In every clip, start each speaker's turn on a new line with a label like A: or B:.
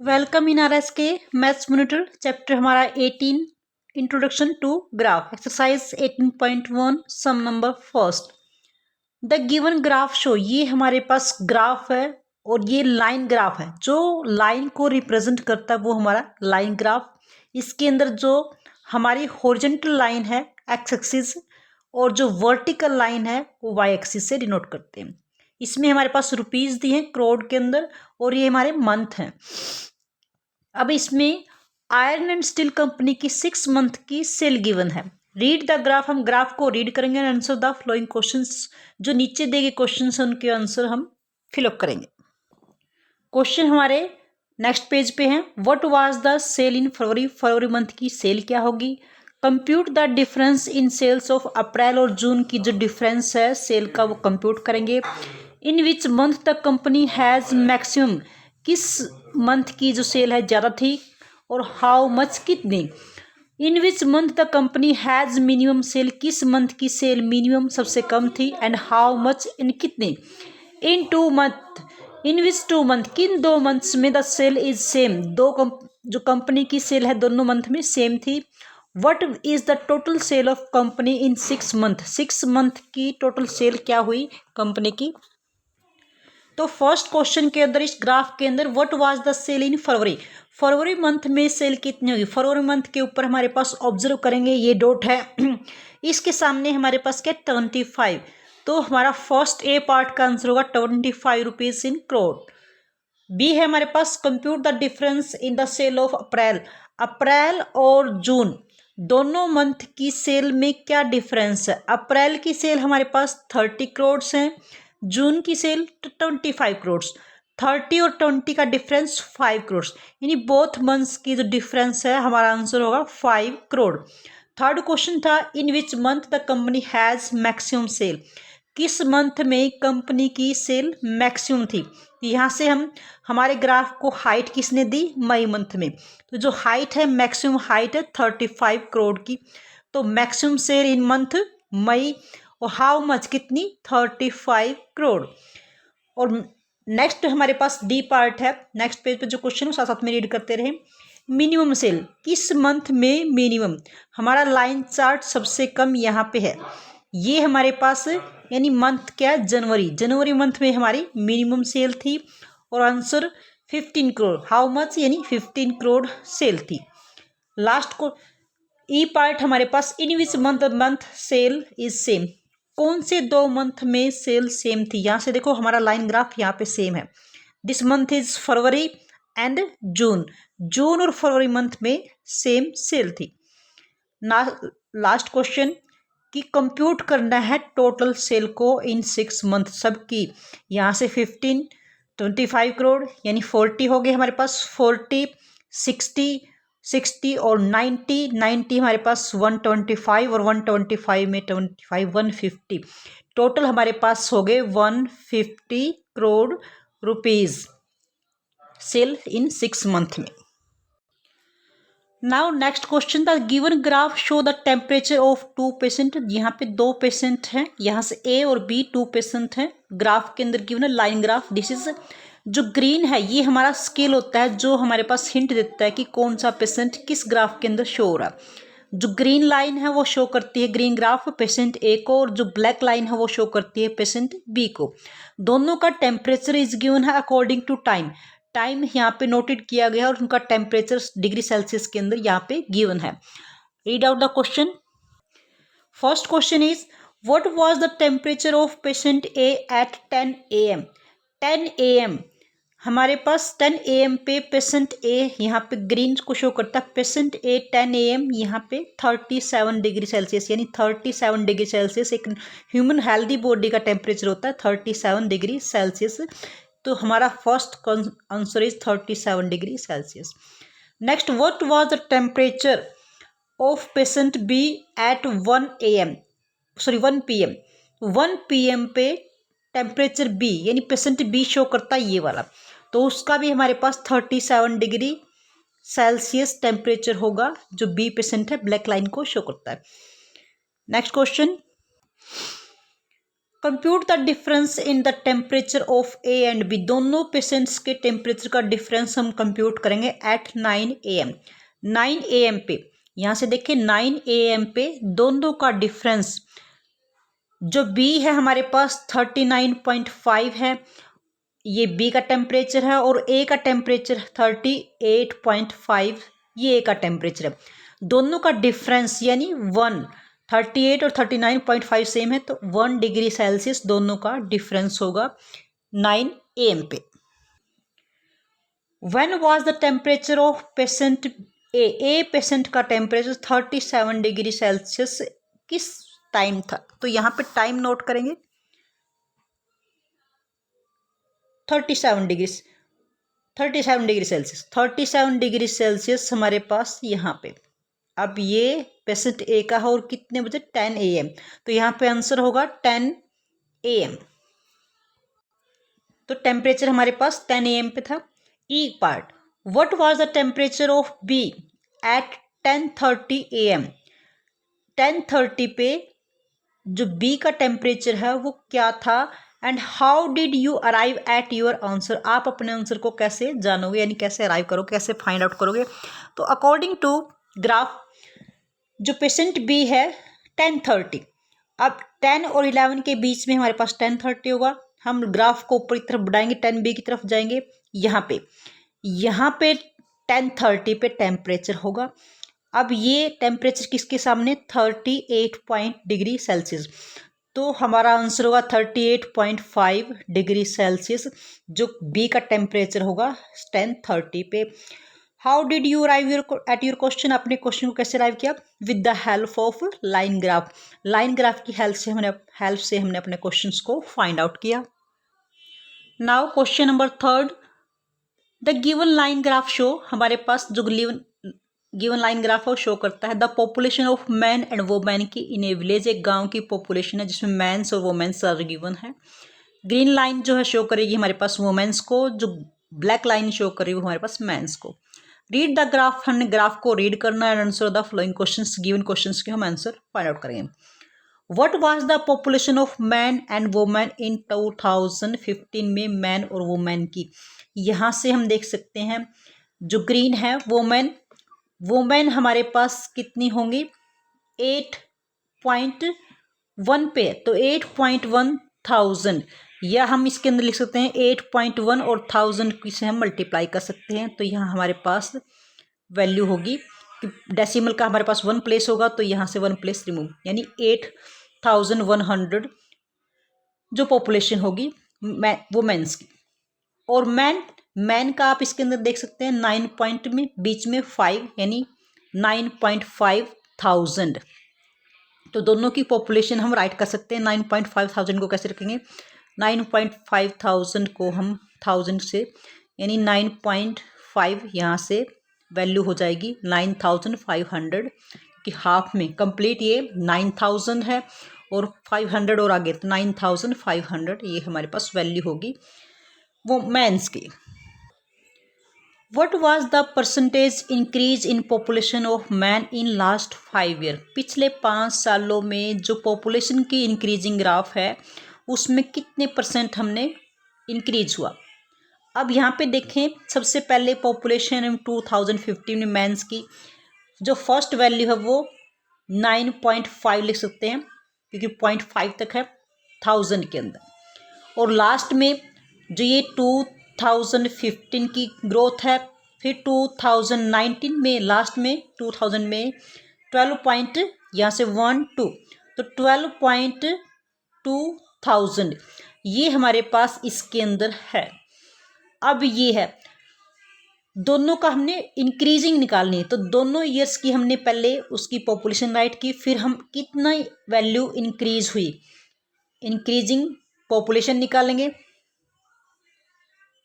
A: Welcome in R S K maths monitor chapter हमारा 18 introduction to graph exercise 18.1 sum number first. The given graph show, ये हमारे पास graph है और ये line graph है। जो लाइन को रिप्रेजेंट करता है वो हमारा लाइन ग्राफ। इसके अंदर जो हमारी हॉरिजॉन्टल लाइन है एक्स एक्सिस और जो वर्टिकल लाइन है वो वाई एक्सिस से डिनोट करते हैं। इसमें हमारे पास रुपीज दिए हैं करोड़ के अंदर और ये हमारे मंथ हैं। अब इसमें आयरन एंड स्टील कंपनी की 6 मंथ की सेल गिवन है। रीड द ग्राफ, हम ग्राफ को रीड करेंगे and answer the flowing questions. जो नीचे दिए गए क्वेश्चंस हैं उनके आंसर हम फिलअप करेंगे। क्वेश्चन हमारे नेक्स्ट पेज पे हैं। What was the sale in February, फरवरी मंथ की सेल क्या होगी। Compute the difference in sales of April और जून की जो डिफरेंस है सेल का वो कंप्यूट करेंगे। In which month the company has maximum, किस मंथ की जो सेल है ज़्यादा थी और हाउ मच कितनी। In which month the company has minimum sale, किस मंथ की सेल मिनिमम सबसे कम थी एंड हाउ मच इन कितने। इन 2 मंथ, इन विच 2 मंथ, किन 2 मंथ्स में द सेल इज सेम, जो कंपनी की सेल है दोनों मंथ में सेम थी। What is the total sale of company in 6 month, 6 month की टोटल सेल क्या हुई कंपनी की। तो फर्स्ट क्वेश्चन के अंदर इस ग्राफ के अंदर what was the sale in February, फरवरी मंथ में सेल कितनी होगी। फरवरी मंथ के ऊपर हमारे पास ऑब्जर्व करेंगे ये डॉट है इसके सामने हमारे पास क्या 25। तो हमारा फर्स्ट ए पार्ट का आंसर होगा 25 रुपीज इन करोड़। बी है हमारे पास compute the difference in the sale of April, April और जून दोनों मंथ की सेल में क्या डिफरेंस है। अप्रैल की सेल हमारे पास 30 करोड़ है, जून की सेल 25 करोड़। 30 और 20 का डिफरेंस 5 करोड़, यानी बोथ मंथ्स की जो डिफरेंस है हमारा आंसर होगा 5 करोड़। थर्ड क्वेश्चन था in which month the company has maximum sale, किस मंथ में कंपनी की सेल मैक्सिमम थी। यहाँ से हम हमारे ग्राफ को हाइट किसने दी, मई मंथ में। तो जो हाइट है मैक्सिमम हाइट है 35 करोड़ की। तो मैक्सिमम सेल इन मंथ मई और हाउ मच कितनी 35 करोड़। और नेक्स्ट हमारे पास डी पार्ट है, नेक्स्ट पेज पे जो क्वेश्चन है साथ साथ में रीड करते रहे। मिनिमम सेल किस मंथ में मिनिमम, हमारा लाइन चार्ट सबसे कम यहाँ पे है, ये हमारे पास यानी मंथ क्या है जनवरी, जनवरी मंथ में हमारी मिनिमम सेल थी और आंसर 15 करोड़। हाउ मच यानी 15 करोड़ सेल थी। लास्ट को ई पार्ट हमारे पास in which month sale is same, कौन से 2 मंथ में सेल सेम थी। यहाँ से देखो हमारा लाइन ग्राफ यहाँ पे सेम है। This month is February and June, June और फरवरी मंथ में सेम सेल थी। लास्ट क्वेश्चन कि कंप्यूट करना है टोटल सेल को इन 6 मंथ सबकी। यहाँ से 15 25 करोड़ यानी 40 हो गए हमारे पास, 40 60 और 90 हमारे पास 125 और 125 में 25 150, टोटल हमारे पास हो गए 150 करोड़ रुपीज सेल इन 6 मंथ में। Now next question, the given graph show the temperature of 2 patient. यहाँ पे 2 पेशेंट हैं, यहाँ से ए और बी 2 पेशेंट हैं। ग्राफ के अंदर गिवन है लाइन ग्राफ। दिस इज जो ग्रीन है ये हमारा स्केल होता है जो हमारे पास हिंट देता है कि कौन सा पेशेंट किस ग्राफ के अंदर शो हो रहा है। जो ग्रीन लाइन है वो शो करती है ग्रीन ग्राफ पेशेंट ए को और जो ब्लैक लाइन है वो शो करती है पेशेंट बी को। दोनों का टेम्परेचर इज गिवन है अकॉर्डिंग टू टाइम, टाइम यहाँ पे नोटेड किया गया और उनका टेम्परेचर डिग्री सेल्सियस के अंदर यहाँ पे गिवन है। Read out the question. First question is what was the temperature of patient A at 10 AM। 10 AM हमारे पास 10 AM पे पेशेंट ए यहाँ पे ग्रीन को शो करता है। पेशेंट ए 10 AM यहाँ पे 37 डिग्री सेल्सियस यानी 37 डिग्री सेल्सियस एक ह्यूमन हेल्दी बॉडी का टेम्परेचर होता है 37 डिग्री सेल्सियस। तो हमारा first answer is 37 degree Celsius. Next what was the temperature of patient B at 1 PM। 1 PM पे टेम्परेचर बी यानी पेशेंट बी शो करता है ये वाला, तो उसका भी हमारे पास 37 डिग्री सेल्सियस टेम्परेचर होगा जो बी पेशेंट है ब्लैक लाइन को शो करता है। Next question, compute the difference in the temperature of A and B. दोनों पेशेंट्स के टेम्परेचर का डिफरेंस हम कंप्यूट करेंगे एट 9 AM। 9 AM पे, यहाँ से देखिए 9 AM पे दोनों का डिफरेंस, जो बी है हमारे पास 39.5 है, ये बी का टेम्परेचर है, और ए का टेम्परेचर 38.5, ये ए का टेम्परेचर है। दोनों का डिफरेंस यानी 38 और 39.5 सेम है, तो 1 डिग्री सेल्सियस दोनों का डिफरेंस होगा 9 AM पे। When was the temperature of patient a patient का टेम्परेचर 37 डिग्री सेल्सियस किस टाइम था? तो यहाँ पे टाइम नोट करेंगे 37 डिग्री सेल्सियस। 37 डिग्री सेल्सियस हमारे पास यहाँ पे। अब ये पेशेंट ए का है और कितने बजे? 10 AM। तो यहाँ पे आंसर होगा 10 AM। तो टेम्परेचर हमारे पास 10 AM पे था। E part, what was the temperature of B at 10:30 AM। 10:30 पे जो बी का टेम्परेचर है वो क्या था, and how did you arrive at your answer. आप अपने आंसर को कैसे जानोगे, यानी कैसे अराइव करोगे, कैसे फाइंड आउट करोगे? तो अकॉर्डिंग टू ग्राफ जो पेशेंट बी है 10:30, अब 10 और 11 के बीच में हमारे पास 10:30 होगा। हम ग्राफ को ऊपर की तरफ बढ़ाएंगे, 10B की तरफ जाएंगे, यहाँ पे 10:30 पे टेम्परेचर होगा। अब ये टेम्परेचर किसके सामने? 38 डिग्री सेल्सियस। तो हमारा आंसर होगा 38.5 डिग्री सेल्सियस, जो बी का टेम्परेचर होगा 10:30 पे। How did you arrive at your question. अपने क्वेश्चन को कैसे अराइव किया? With the help of line graph. Line graph की हेल्प से हमने अपने क्वेश्चन को फाइंड आउट किया। Now question number 3, the given line graph show. हमारे पास जो गिवन लाइन ग्राफ है शो करता है the population of man and women की इन ए विलेज। एक गांव की पॉपुलेशन है जिसमें मैंस और वोमेन्स आर गिवन है। ग्रीन लाइन जो है शो करेगी हमारे पास वोमेन्स को, जो ब्लैक लाइन शो करेगी हमारे पास मैंस को। रीड द ग्राफ, हमने ग्राफ को रीड करना है, answer the following questions. Given questions के हम आंसर फाइंड आउट करेंगे। What was the population of man and women इन 2015 में मैन और वोमेन की। यहाँ से हम देख सकते हैं जो ग्रीन है वोमेन हमारे पास कितनी होंगी? 8.1 पे, तो 8.1 थाउजेंड, या हम इसके अंदर लिख सकते हैं 8.1 और 1000 से हम मल्टीप्लाई कर सकते हैं। तो यहाँ हमारे पास वैल्यू होगी कि डेसिमल का हमारे पास 1 प्लेस होगा, तो यहाँ से 1 प्लेस रिमूव, यानी 8100 जो पॉपुलेशन होगी वुमेन्स की। और मैन का आप इसके अंदर देख सकते हैं 9 पॉइंट में बीच में 5, यानी 9.5 थाउजेंड। तो दोनों की पॉपुलेशन हम राइट कर सकते हैं। 9.5 थाउजेंड को कैसे रखेंगे? 9.5 थाउजेंड को हम 1000 से, यानी 9.5 यहाँ से वैल्यू हो जाएगी 9500, कि हाफ में कंप्लीट ये 9000 है और 500 और आगे तो 9500, ये हमारे पास वैल्यू होगी वो मैंस की। What was the percentage increase in population of man in last 5 year? पिछले 5 सालों में जो पॉपुलेशन की इंक्रीजिंग ग्राफ है उसमें कितने % हमने इंक्रीज हुआ। अब यहाँ पे देखें, सबसे पहले पॉपुलेशन 2015 में मैंस की जो फर्स्ट वैल्यू है वो 9.5 लिख सकते हैं, क्योंकि 0.5 तक है 1000 के अंदर। और लास्ट में जो ये 2015 की ग्रोथ है, फिर 2019 में लास्ट में 2000 में 12 पॉइंट, यहाँ से 1 2, तो 12.2 थाउजेंड ये हमारे पास इसके अंदर है। अब ये है दोनों का हमने इंक्रीजिंग निकालनी है, तो दोनों ईयर्स की हमने पहले उसकी पॉपुलेशन राइट की, फिर हम कितना वैल्यू इंक्रीज हुई, इंक्रीजिंग पॉपुलेशन निकालेंगे।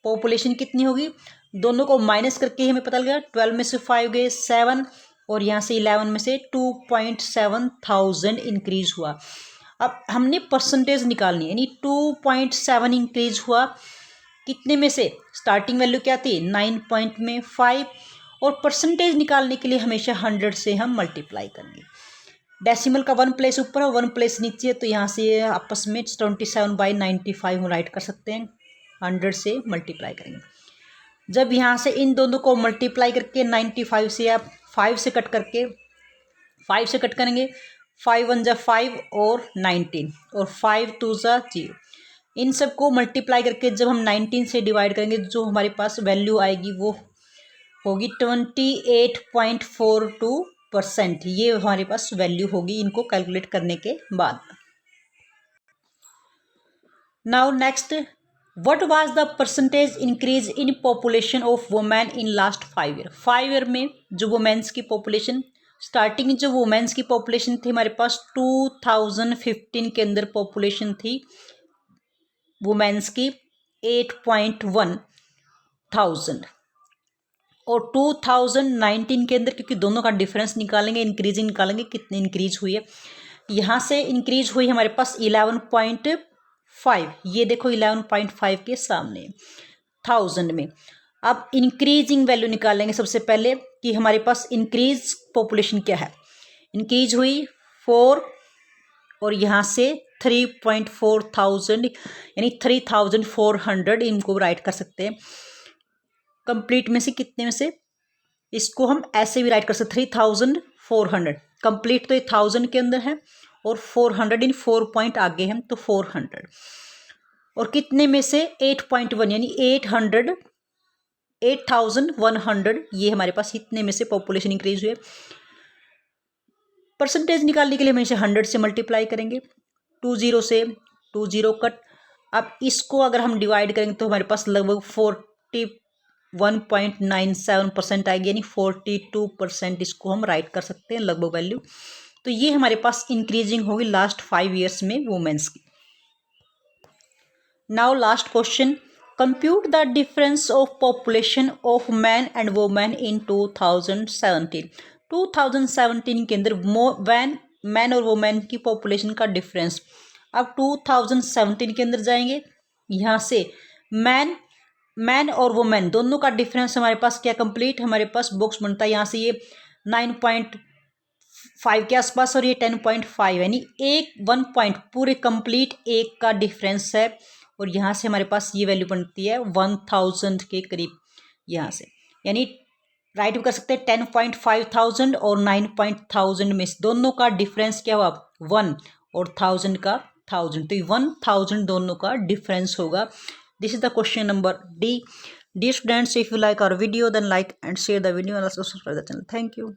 A: पॉपुलेशन कितनी होगी, दोनों को माइनस करके हमें पता लगा 12 में से 5 गए 7, और यहाँ से 11 में से 2.7 थाउजेंड इंक्रीज हुआ। अब हमने परसेंटेज निकालनी है, यानी 2.7 इंक्रीज हुआ कितने में से, स्टार्टिंग वैल्यू क्या थी 9.5, और परसेंटेज निकालने के लिए हमेशा 100 से हम मल्टीप्लाई करेंगे। डेसिमल का 1 प्लेस ऊपर और 1 प्लेस नीचे है, तो यहाँ से ये आपस में 27/95 हम राइट कर सकते हैं। 100 से मल्टीप्लाई करेंगे। जब यहाँ से इन दोनों को मल्टीप्लाई करके 95 से आप 5 से कट करेंगे, 5 1 जा 5 और 19 और 5 2 जा 0। इन सब को मल्टीप्लाई करके जब हम 19 से डिवाइड करेंगे, जो हमारे पास वैल्यू आएगी वो होगी 28.42%। ये हमारे पास वैल्यू होगी इनको कैलकुलेट करने के बाद। Now next, what was the percentage increase in population of women in last 5 year. 5 year में जो वुमेन्स की पॉपुलेशन, स्टार्टिंग जो वुमेन्स की पॉपुलेशन थी हमारे पास 2015 के अंदर पॉपुलेशन थी वुमेन्स की 8.1 थाउजेंड, और 2019 के अंदर, क्योंकि दोनों का डिफरेंस निकालेंगे, इंक्रीजिंग निकालेंगे कितनी इंक्रीज हुई है, यहाँ से इंक्रीज हुई हमारे पास 11.5। ये देखो 11.5 के सामने 1000 में। अब इंक्रीजिंग वैल्यू निकालेंगे सबसे पहले कि हमारे पास इंक्रीज पॉपुलेशन क्या है। इंक्रीज हुई 4 और यहाँ से 3.4 थाउजेंड, यानी 3400 इनको राइट कर सकते हैं। कंप्लीट में से कितने में से, इसको हम ऐसे भी राइट कर सकते 3400। कंप्लीट तो ये 1000 के अंदर है और 400 इन 4 पॉइंट आगे हैं तो 400, और कितने में से 8.1 यानी 8100, ये हमारे पास इतने में से पॉपुलेशन इंक्रीज हुई है। परसेंटेज निकालने के लिए हम इसे 100 से मल्टीप्लाई करेंगे, 20 से 20 कट। अब इसको अगर हम डिवाइड करेंगे तो हमारे पास लगभग 41.97% आएगी, यानी 42% इसको हम राइट कर सकते हैं लगभग वैल्यू। तो ये हमारे पास इंक्रीजिंग होगी लास्ट 5 ईयर्स में वुमेन्स की। Now last question, compute the difference of population of man and women in 2017। 2017 के अंदर मैन और वुमेन की पॉपुलेशन का डिफरेंस। अब 2017 के अंदर जाएंगे, यहाँ से मैन और वुमेन दोनों का डिफरेंस हमारे पास क्या कंप्लीट हमारे पास बॉक्स बनता है। यहाँ से ये 9.5 के आसपास और ये 10.5, यानी 1 पॉइंट पूरे कंप्लीट 1 का डिफरेंस है। और यहाँ से हमारे पास ये वैल्यू बनती है 1000 के करीब यहाँ से, यानी राइट भी कर सकते हैं 10.5 थाउजेंड और 9.1000 में दोनों का डिफरेंस क्या हुआ 1 और 1000 का 1000, तो 1000 दोनों का डिफरेंस होगा। This is the question number D. Dear students, if you like our video, then like and share the video and also subscribe the channel. Thank you.